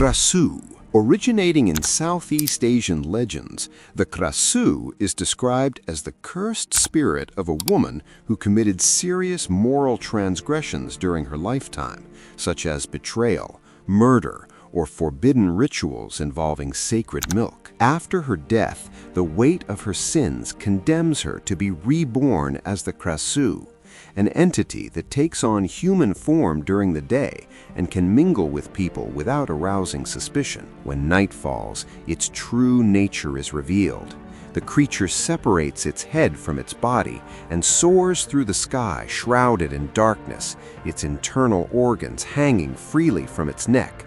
Krasue. Originating in Southeast Asian legends, the Krasue is described as the cursed spirit of a woman who committed serious moral transgressions during her lifetime, such as betrayal, murder, or forbidden rituals involving sacred milk. After her death, the weight of her sins condemns her to be reborn as the Krasue, an entity that takes on human form during the day and can mingle with people without arousing suspicion. When night falls, its true nature is revealed. The creature separates its head from its body and soars through the sky, shrouded in darkness, its internal organs hanging freely from its neck.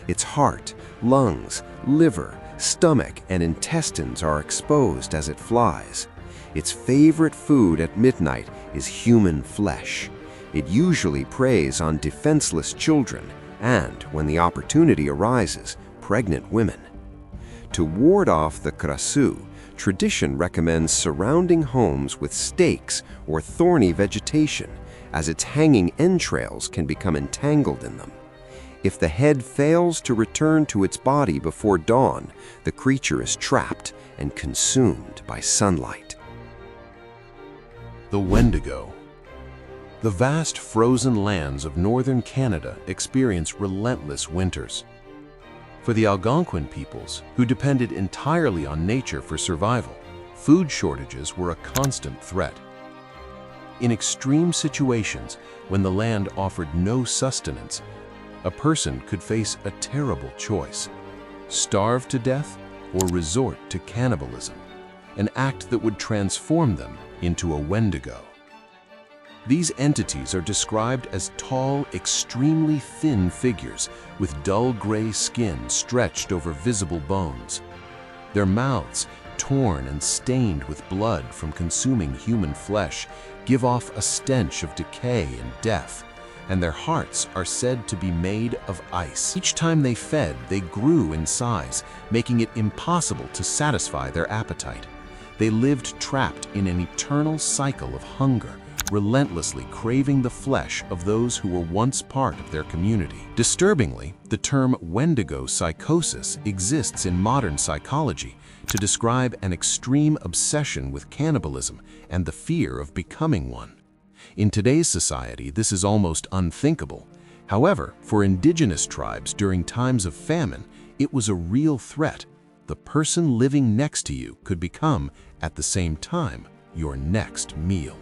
Its heart, lungs, liver, stomach, and intestines are exposed as it flies. Its favorite food at midnight is human flesh. It usually preys on defenseless children and, when the opportunity arises, pregnant women. To ward off the Krasue, tradition recommends surrounding homes with stakes or thorny vegetation, as its hanging entrails can become entangled in them. If the head fails to return to its body before dawn, the creature is trapped and consumed by sunlight. The Wendigo. The vast frozen lands of northern Canada experience relentless winters. For the Algonquin peoples, who depended entirely on nature for survival, food shortages were a constant threat. In extreme situations, when the land offered no sustenance, a person could face a terrible choice: starve to death or resort to cannibalism, an act that would transform them into a Wendigo. These entities are described as tall, extremely thin figures with dull gray skin stretched over visible bones. Their mouths, torn and stained with blood from consuming human flesh, give off a stench of decay and death, and their hearts are said to be made of ice. Each time they fed, they grew in size, making it impossible to satisfy their appetite. They lived trapped in an eternal cycle of hunger, relentlessly craving the flesh of those who were once part of their community. Disturbingly, the term Wendigo psychosis exists in modern psychology to describe an extreme obsession with cannibalism and the fear of becoming one. In today's society, this is almost unthinkable. However, for indigenous tribes during times of famine, it was a real threat. The person living next to you could become, at the same time, your next meal.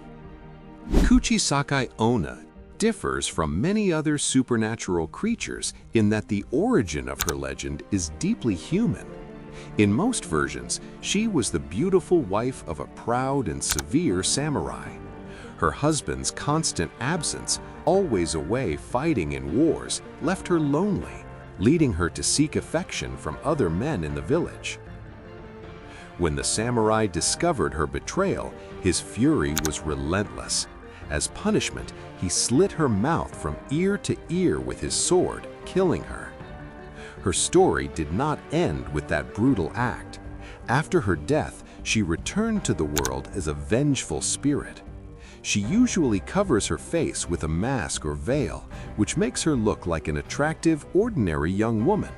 Kuchisake-onna differs from many other supernatural creatures in that the origin of her legend is deeply human. In most versions, she was the beautiful wife of a proud and severe samurai. Her husband's constant absence, always away fighting in wars, left her lonely, leading her to seek affection from other men in the village. When the samurai discovered her betrayal, his fury was relentless. As punishment, he slit her mouth from ear to ear with his sword, killing her. Her story did not end with that brutal act. After her death, she returned to the world as a vengeful spirit. She usually covers her face with a mask or veil, which makes her look like an attractive, ordinary young woman.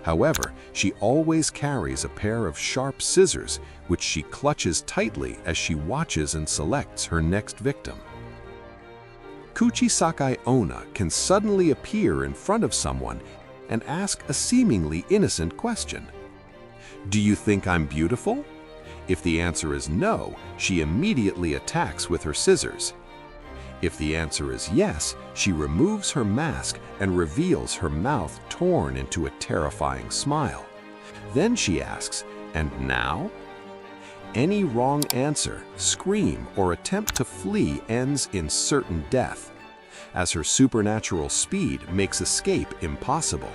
However, she always carries a pair of sharp scissors, which she clutches tightly as she watches and selects her next victim. Kuchisake-onna can suddenly appear in front of someone and ask a seemingly innocent question. "Do you think I'm beautiful?" If the answer is no, she immediately attacks with her scissors. If the answer is yes, she removes her mask and reveals her mouth torn into a terrifying smile. Then she asks, "And now?" Any wrong answer, scream, or attempt to flee ends in certain death, as her supernatural speed makes escape impossible.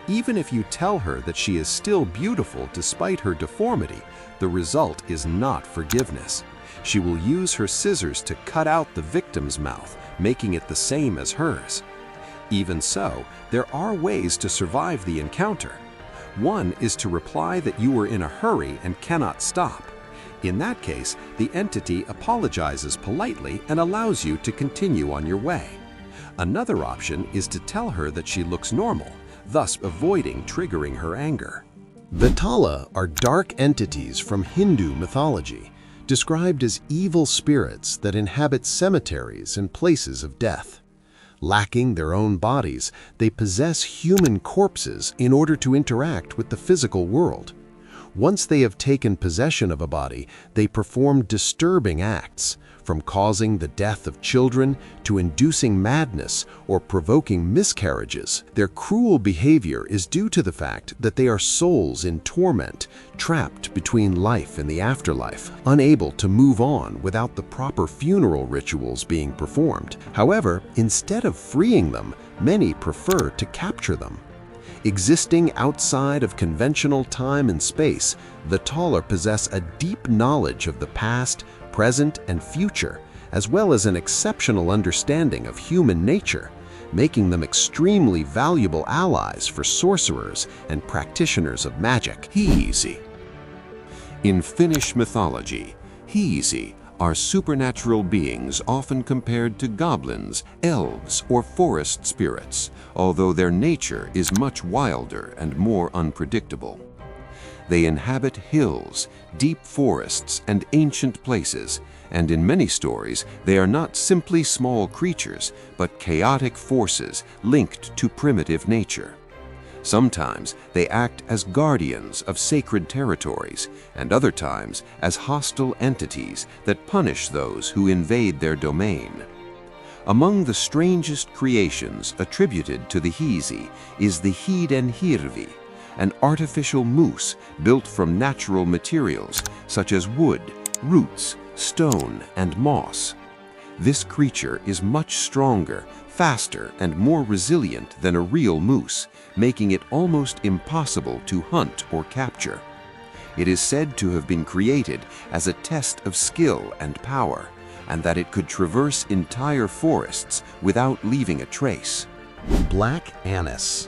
Even if you tell her that she is still beautiful despite her deformity, the result is not forgiveness. She will use her scissors to cut out the victim's mouth, making it the same as hers. Even so, there are ways to survive the encounter. One is to reply that you were in a hurry and cannot stop. In that case, the entity apologizes politely and allows you to continue on your way. Another option is to tell her that she looks normal, thus avoiding triggering her anger. Vetala are dark entities from Hindu mythology, described as evil spirits that inhabit cemeteries and places of death. Lacking their own bodies, they possess human corpses in order to interact with the physical world. Once they have taken possession of a body, they perform disturbing acts, from causing the death of children to inducing madness or provoking miscarriages. Their cruel behavior is due to the fact that they are souls in torment, trapped between life and the afterlife, unable to move on without the proper funeral rituals being performed. However, instead of freeing them, many prefer to capture them. Existing outside of conventional time and space, Vetala possess a deep knowledge of the past, present, and future, as well as an exceptional understanding of human nature, making them extremely valuable allies for sorcerers and practitioners of magic. Hiisi. In Finnish mythology, Hiisi are supernatural beings often compared to goblins, elves, or forest spirits, although their nature is much wilder and more unpredictable. They inhabit hills, deep forests, and ancient places, and in many stories they are not simply small creatures, but chaotic forces linked to primitive nature. Sometimes they act as guardians of sacred territories, and other times as hostile entities that punish those who invade their domain. Among the strangest creations attributed to the Hiisi is the Hiidenhirvi, an artificial moose built from natural materials such as wood, roots, stone, and moss. This creature is much stronger, faster, and more resilient than a real moose, making it almost impossible to hunt or capture. It is said to have been created as a test of skill and power, and that it could traverse entire forests without leaving a trace. Black Annis.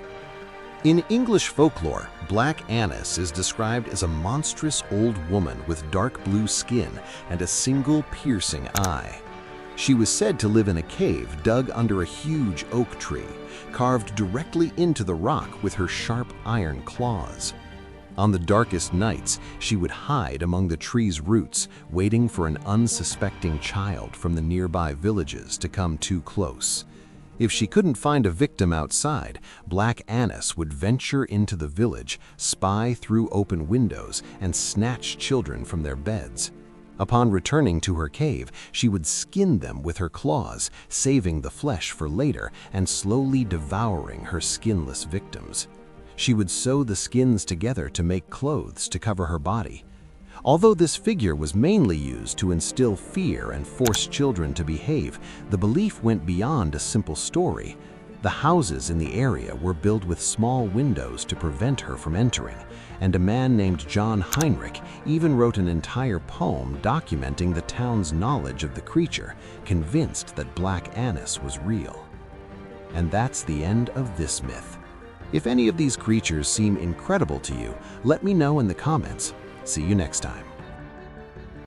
In English folklore, Black Annis is described as a monstrous old woman with dark blue skin and a single piercing eye. She was said to live in a cave dug under a huge oak tree, carved directly into the rock with her sharp iron claws. On the darkest nights, she would hide among the tree's roots, waiting for an unsuspecting child from the nearby villages to come too close. If she couldn't find a victim outside, Black Annis would venture into the village, spy through open windows, and snatch children from their beds. Upon returning to her cave, she would skin them with her claws, saving the flesh for later and slowly devouring her skinless victims. She would sew the skins together to make clothes to cover her body. Although this figure was mainly used to instill fear and force children to behave, the belief went beyond a simple story. The houses in the area were built with small windows to prevent her from entering, and a man named John Heinrich even wrote an entire poem documenting the town's knowledge of the creature, convinced that Black Annis was real. And that's the end of this myth. If any of these creatures seem incredible to you, let me know in the comments. See you next time.